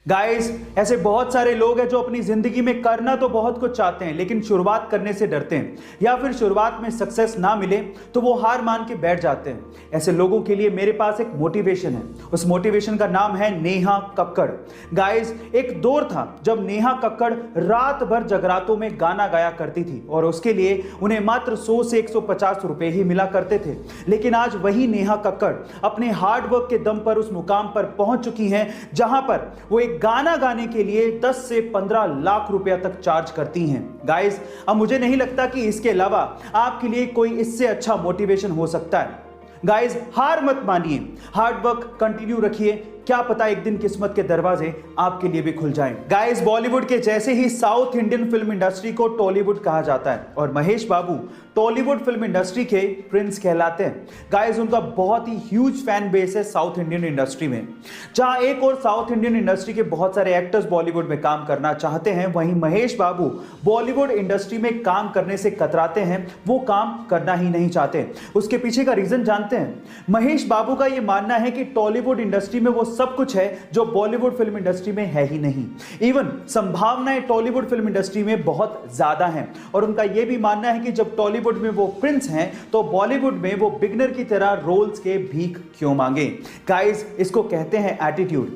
Guys, ऐसे बहुत सारे लोग हैं जो अपनी जिंदगी में करना तो बहुत कुछ चाहते हैं लेकिन शुरुआत करने से डरते हैं, या फिर शुरुआत में सक्सेस ना मिले तो वो हार मान के बैठ जाते हैं। ऐसे लोगों के लिए मेरे पास एक मोटिवेशन है। उस मोटिवेशन का नाम है नेहा कक्कड़। गाइस, एक दौर था जब नेहा कक्कड़ रात भर जगरातों में गाना गाया करती थी और उसके लिए उन्हें मात्र 100 से 150 रुपए ही मिला करते थे। लेकिन आज वही नेहा कक्कड़ अपने हार्डवर्क के दम पर उस मुकाम पर पहुंच चुकी हैं जहां पर वो एक गाना गाने के लिए 10 से 15 लाख रुपया तक चार्ज करती हैं। गाइस, अब मुझे नहीं लगता कि इसके अलावा आपके लिए कोई इससे अच्छा मोटिवेशन हो सकता है। गाइस, हार मत मानिए, हार्ड वर्क कंटिन्यू रखिए, क्या पता एक दिन किस्मत के दरवाजे आपके लिए भी खुल जाएं। गाइस, बॉलीवुड के जैसे ही साउथ इंडियन फिल्म इंडस्ट्री को टॉलीवुड कहा जाता है और महेश बाबू टॉलीवुड फिल्म इंडस्ट्री के प्रिंस कहलाते हैं। गाइस, उनका बहुत ही ह्यूज फैन बेस है साउथ इंडियन इंडस्ट्री में। जहां एक और साउथ इंडियन इंडस्ट्री के बहुत सारे एक्टर्स बॉलीवुड में काम करना चाहते हैं, वहीं महेश बाबू बॉलीवुड इंडस्ट्री में काम करने से कतराते हैं, वो काम करना ही नहीं चाहते। उसके पीछे का रीजन जानते हैं? महेश बाबू का यह मानना है कि टॉलीवुड इंडस्ट्री में वो सब कुछ है जो बॉलीवुड फिल्म इंडस्ट्री में है ही नहीं। इवन संभावनाएं टॉलीवुड फिल्म इंडस्ट्री में बहुत ज्यादा हैं और उनका यह भी मानना है कि जब टॉलीवुड में वो प्रिंस हैं तो बॉलीवुड में वो बिगनर की तरह रोल्स के भीख क्यों मांगे। गाइस, इसको कहते हैं एटीट्यूड।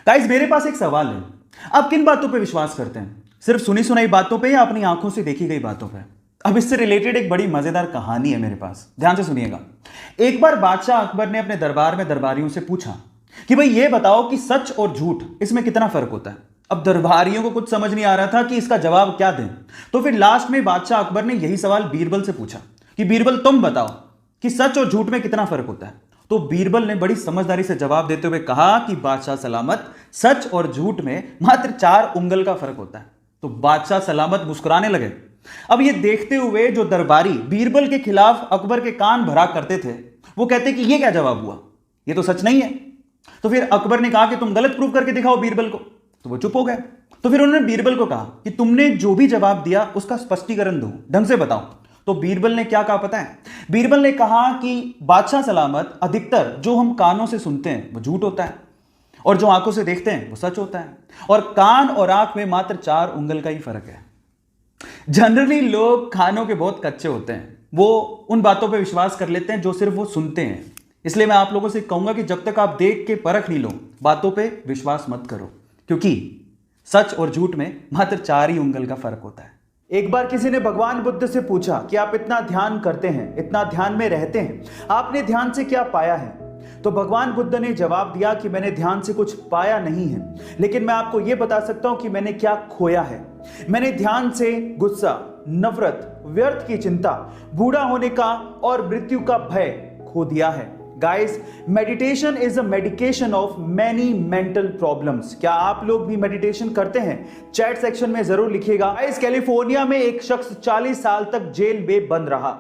गाइस, मेरे पास एक सवाल है, आप किन बातों पे विश्वास करते हैं? सिर्फ सुनी सुनाई बातों पे या अपनी आंखों से देखी गई बातों पे? अब इससे रिलेटेड एक बड़ी मजेदार कहानी है मेरे पास, ध्यान से सुनिएगा। एक बार बादशाह अकबर ने अपने दरबार में दरबारियों से पूछा कि भाई ये बताओ कि सच और झूठ इसमें कितना फर्क होता है। अब दरबारियों को कुछ समझ नहीं आ रहा था कि इसका जवाब क्या दें, तो फिर लास्ट में बादशाह अकबर ने यही सवाल बीरबल से पूछा कि बीरबल तुम बताओ कि सच और झूठ में कितना फर्क होता है। तो बीरबल ने बड़ी समझदारी से जवाब देते हुए कहा कि बादशाह सलामत, सच और झूठ में मात्र 4 उंगल का फर्क होता है। तो बादशाह सलामत मुस्कुराने लगे। अब ये देखते हुए जो दरबारी बीरबल के खिलाफ अकबर के कान भरा करते थे, वो कहते कि ये क्या जवाब हुआ, ये तो सच नहीं है। तो फिर अकबर ने कहा कि तुम गलत प्रूव करके दिखाओ बीरबल को। तो वो चुप हो गए। तो फिर उन्होंने बीरबल को कहा कि तुमने जो भी जवाब दिया उसका स्पष्टीकरण दो, ढंग से बताओ। तो बीरबल ने क्या कहा पता है? बीरबल ने कहा कि बादशाह सलामत, अधिकतर जो हम कानों से सुनते हैं वो झूठ होता है और जो आंखों से देखते हैं वो सच होता है, और कान और आंख में मात्र 4 उंगल का ही फर्क है। जनरली लोग कानों के बहुत कच्चे होते हैं, वो उन बातों पर विश्वास कर लेते हैं जो सिर्फ वो सुनते हैं। इसलिए मैं आप लोगों से कहूंगा कि जब तक आप देख के परख नहीं लो, बातों पे विश्वास मत करो, क्योंकि सच और झूठ में मात्र 4 ही उंगल का फर्क होता है। एक बार किसी ने भगवान बुद्ध से पूछा कि आप इतना ध्यान करते हैं, इतना ध्यान में रहते हैं, आपने ध्यान से क्या पाया है? तो भगवान बुद्ध ने जवाब दिया कि मैंने ध्यान से कुछ पाया नहीं है, लेकिन मैं आपको यह बता सकता हूं कि मैंने क्या खोया है। मैंने ध्यान से गुस्सा, नफरत, व्यर्थ की चिंता, बूढ़ा होने का और मृत्यु का भय खो दिया है। Guys, meditation is a medication of many mental problems. क्या आप लोग भी मेडिटेशन करते हैं? चैट सेक्शन में जरूर लिखिएगा। गाइस, कैलिफोर्निया में एक शख्स 40 साल तक जेल में बंद रहा,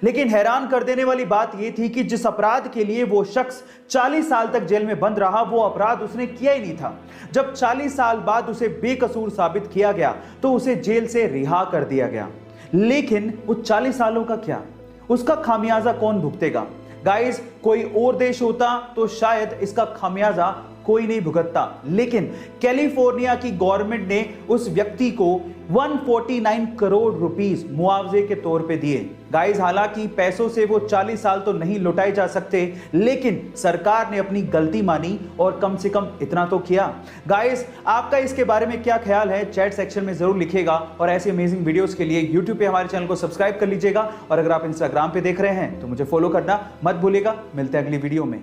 लेकिन हैरान कर देने वाली बात यह थी कि जिस अपराध के लिए वो शख्स 40 साल तक जेल में बंद रहा, वो अपराध उसने किया ही नहीं था। जब 40 साल बाद उसे बेकसूर साबित किया गया तो उसे जेल से रिहा कर दिया गया। लेकिन वो 40 सालों का क्या, उसका खामियाजा कौन भुगतेगा? गाइस, कोई और देश होता तो शायद इसका खामियाजा कोई नहीं भुगतता, लेकिन कैलिफोर्निया की गवर्नमेंट ने उस व्यक्ति को 149 करोड़ रुपीस मुआवजे के तौर पे दिए। गाइस, हालांकि पैसों से वो 40 साल तो नहीं लौटाए जा सकते, लेकिन सरकार ने अपनी गलती मानी और कम से कम इतना तो किया। गाइस, आपका इसके बारे में क्या ख्याल है? चैट सेक्शन में जरूर लिखिएगा और ऐसे अमेजिंग वीडियोस के लिए यूट्यूब पे हमारे चैनल को सब्सक्राइब कर लीजिएगा और अगर आप इंस्टाग्राम पे देख रहे हैं तो मुझे फॉलो करना मत भूलिएगा। मिलते हैं अगली वीडियो में।